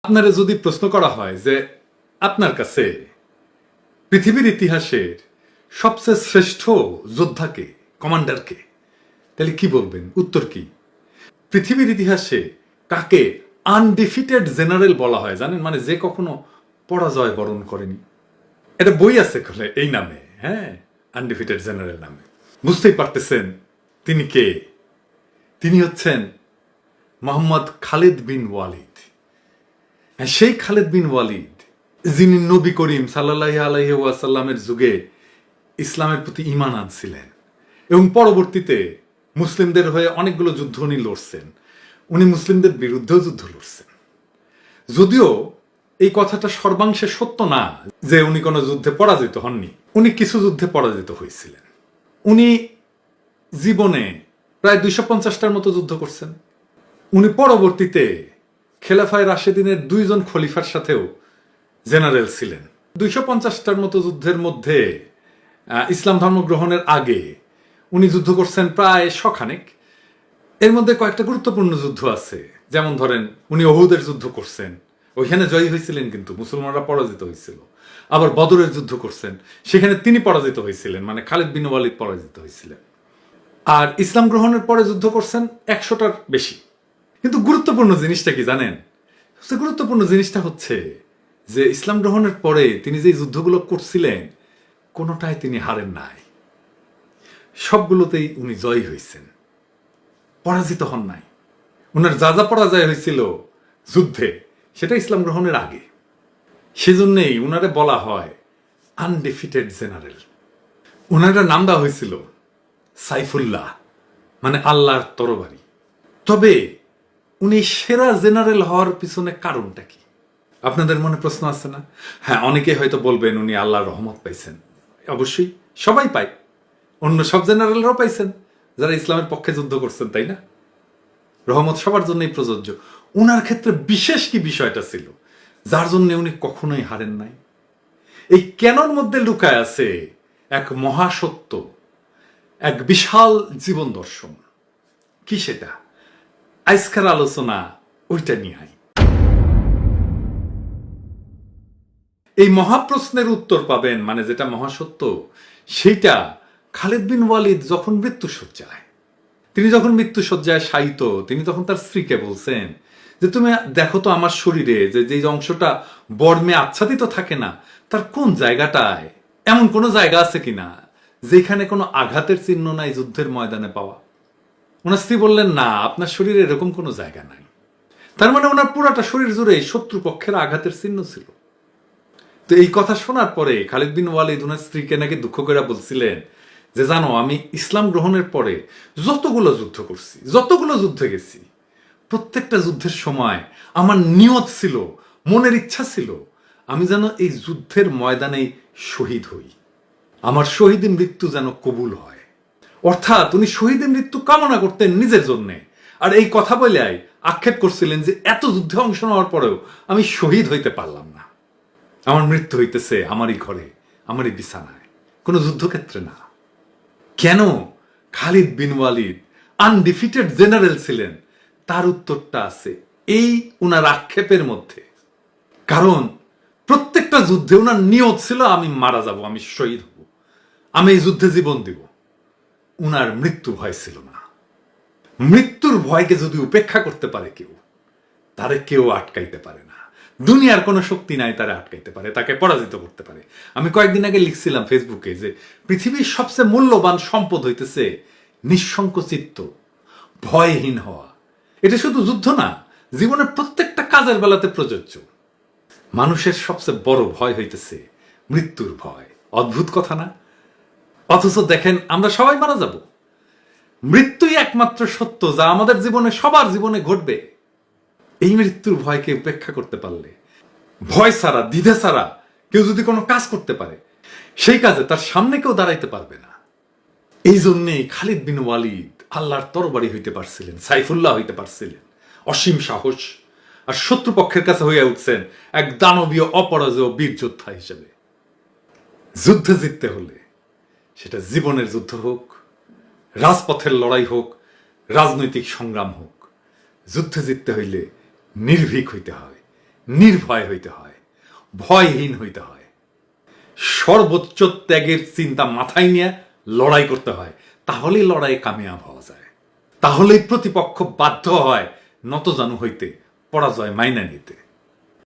আপনারা যদি প্রশ্ন করা হয় যে আপনার কাছে পৃথিবীর ইতিহাসের সবচেয়ে শ্রেষ্ঠ যোদ্ধাকে, কমান্ডারকে, তাহলে কি বলবেন? উত্তর কি? পৃথিবীর ইতিহাসে কাকে আনডিফিটেড জেনারেল বলা হয় জানেন? মানে যে কখনো পরাজয় বরণ করেনি। এটা বই আছে খোলে এই নামে, হ্যাঁ, আনডিফিটেড জেনারেল নামে। বুঝতেই পারতেছেন তিনি কে? তিনি হচ্ছেন মোহাম্মদ খালিদ বিন ওয়ালিদ। সেই খালিদ বিন ওয়ালিদ যিনি নবী করিম সাল্লাল্লাহু আলাইহি ওয়াসাল্লামের যুগে ইসলামের প্রতি ঈমান আনছিলেন এবং পরবর্তীতে মুসলিমদের হয়ে অনেকগুলো যুদ্ধ উনি লড়ছেন। উনি মুসলিমদের বিরুদ্ধেও যুদ্ধ লড়ছেন। যদিও এই কথাটা সর্বাংশে সত্য না যে উনি কোনো যুদ্ধে পরাজিত হননি। উনি কিছু যুদ্ধে পরাজিত হয়েছিলেন। উনি জীবনে প্রায় 250টার মতো যুদ্ধ করছেন। উনি পরবর্তীতে খেলাফায়ে রাশেদিনের 2 জন খলিফার সাথেও জেনারেল ছিলেন। 250টার মতো যুদ্ধের মধ্যে ইসলাম ধর্ম গ্রহণের আগে উনি যুদ্ধ করছেন প্রায় 100 খানেক। এর মধ্যে কয়েকটা গুরুত্বপূর্ণ যুদ্ধ আছে, যেমন ধরেন উনি ওহুদের যুদ্ধ করছেন, ওইখানে জয়ী হয়েছিলেন কিন্তু মুসলমানরা পরাজিত হয়েছিল। আবার বদরের যুদ্ধ করছেন, সেখানে তিনি পরাজিত হয়েছিলেন, মানে খালিদ বিন ওয়ালিদ পরাজিত হয়েছিলেন। আর ইসলাম গ্রহণের পরে যুদ্ধ করছেন 100টার বেশি। কিন্তু গুরুত্বপূর্ণ জিনিসটা কি জানেন? সবচেয়ে গুরুত্বপূর্ণ জিনিসটা হচ্ছে যে ইসলাম গ্রহণের পরে তিনি যে যুদ্ধগুলো করছিলেন কোনোটাই তিনি হারেন নাই, সবগুলোতেই উনি জয়ী হয়েছেন, পরাজিত হন নাই। উনার যা যা পরাজয় হয়েছিল যুদ্ধে সেটা ইসলাম গ্রহণের আগে। সেজন্যই উনারে বলা হয় আনডিফিটেড জেনারেল। উনারা নাম দেওয়া হয়েছিল সাইফুল্লাহ, মানে আল্লাহর তরবারি। তবে উনি সেরা জেনারেল হওয়ার পিছনে কারণটা কি? আপনাদের মনে প্রশ্ন আছে না? হ্যাঁ, অনেকে হয়তো বলবেন উনি আল্লাহর রহমত পাইছেন। অবশ্যই সবাই পায়, অন্য সব জেনারেলরাও পাইছেন যারা ইসলামের পক্ষে যুদ্ধ করছেন, তাই না? রহমত সবার জন্যই প্রযোজ্য। উনার ক্ষেত্রে বিশেষ কি বিষয়টা ছিল যার জন্য উনি কখনোই হারেন নাই? এই কেনর মধ্যে লুকায় আছে এক মহাসত্য, এক বিশাল জীবন দর্শন। কি সেটা? আজকের আলোচনা ওইটা নিয়ে। এই মহাপ্রশ্নের উত্তর পাবেন, মানে যেটা মহাসত্য, সেইটা খালিদ বিন ওয়ালিদ যখন মৃত্যুশয্যায়, তিনি যখন মৃত্যুশয্যায় শায়িত, তিনি তখন তার স্ত্রীকে বলছেন যে তুমি দেখো তো আমার শরীরে যে অংশটা বর্মে আচ্ছাদিত থাকে না, তার কোন জায়গাটায় এমন কোনো জায়গা আছে কিনা যেখানে কোনো আঘাতের চিহ্ন নাই যুদ্ধের ময়দানে পাওয়া? ওনার স্ত্রী বললেন, না, আপনার শরীরে এরকম কোনো জায়গা নাই। তার মানে ওনার পুরাটা শরীর জুড়ে শত্রুপক্ষের আঘাতের চিহ্ন ছিল। তো এই কথা শোনার পরে খালিদ বিন ওয়ালিদ ওনার স্ত্রীকে নাকি দুঃখ করে বলছিলেন যে জানো, আমি ইসলাম গ্রহণের পরে যতগুলো যুদ্ধ করছি, যতগুলো যুদ্ধে গেছি, প্রত্যেকটা যুদ্ধের সময় আমার নিয়ত ছিল, মনের ইচ্ছা ছিল, আমি যেন এই যুদ্ধের ময়দানেই শহীদ হই, আমার শহীদের মৃত্যু যেন কবুল হয়। অর্থাৎ উনি শহীদের মৃত্যু কামনা করতেন নিজের জন্যে। আর এই কথা বলে আক্ষেপ করছিলেন যে এত যুদ্ধে অংশ নেওয়ার পরেও আমি শহীদ হইতে পারলাম না, আমার মৃত্যু হইতেছে আমারই ঘরে, আমারই বিছানায়, কোনো যুদ্ধক্ষেত্রে না। কেন খালিদ বিন ওয়ালিদ আনডিফিটেড জেনারেল ছিলেন? তার উত্তরটা আছে এই উনার আক্ষেপের মধ্যে। কারণ প্রত্যেকটা যুদ্ধে উনার নিয়ত ছিল আমি মারা যাব, আমি শহীদ হব, আমি এই যুদ্ধে জীবন দিব। উনার মৃত্যু ভয় ছিল না। মৃত্যুর ভয়কে যদি উপেক্ষা করতে পারে কেউ, তারে কেউ আটকাইতে পারে না। দুনিয়ার কোনো শক্তি নাই তারা আটকাইতে পারে, তাকে পরাজিত করতে পারে। আমি কয়েকদিন আগে লিখছিলাম ফেসবুকে যে পৃথিবীর সবচেয়ে মূল্যবান সম্পদ হইতেছে নিঃসংকোচিত্ত, ভয়হীন হওয়া। এটা শুধু যুদ্ধ না, জীবনের প্রত্যেকটা কাজের বেলাতে প্রযোজ্য। মানুষের সবচেয়ে বড় ভয় হইতেছে মৃত্যুর ভয়। অদ্ভুত কথা না? অথচ দেখেন আমরা সবাই মারা যাব। মৃত্যুই একমাত্র সত্য যা আমাদের জীবনে, সবার জীবনে ঘটবে। এই মৃত্যুর ভয়কে উপেক্ষা করতে পারলে, ভয় ছাড়া, দ্বিধা ছাড়া কেউ যদি কোনো কাজ করতে পারে, সেই কাজে তার সামনে কেউ দাঁড়াইতে পারবে না। এই জন্যেই খালিদ বিন ওয়ালিদ আল্লাহর তরবারি হইতে পারছিলেন, সাইফুল্লাহ হইতে পারছিলেন। অসীম সাহস আর শত্রুপক্ষের কাছে হইয়া উঠছেন এক দানবীয় অপরাজেয় বীর যোদ্ধা হিসেবে। যুদ্ধে জিততে হলে, সেটা জীবনের যুদ্ধ হোক, রাজপথের লড়াই হোক, রাজনৈতিক সংগ্রাম হোক, যুদ্ধে জিততে হইলে নির্ভীক হইতে হয়, নির্ভয় হইতে হয়, ভয়হীন হইতে হয়, সর্বোচ্চ ত্যাগের চিন্তা মাথায় নিয়ে লড়াই করতে হয়। তাহলেই লড়াই কামিয়াব হওয়া যায়, তাহলেই প্রতিপক্ষ বাধ্য হয় নতজানু হইতে, পরাজয় মাইনা নিতে।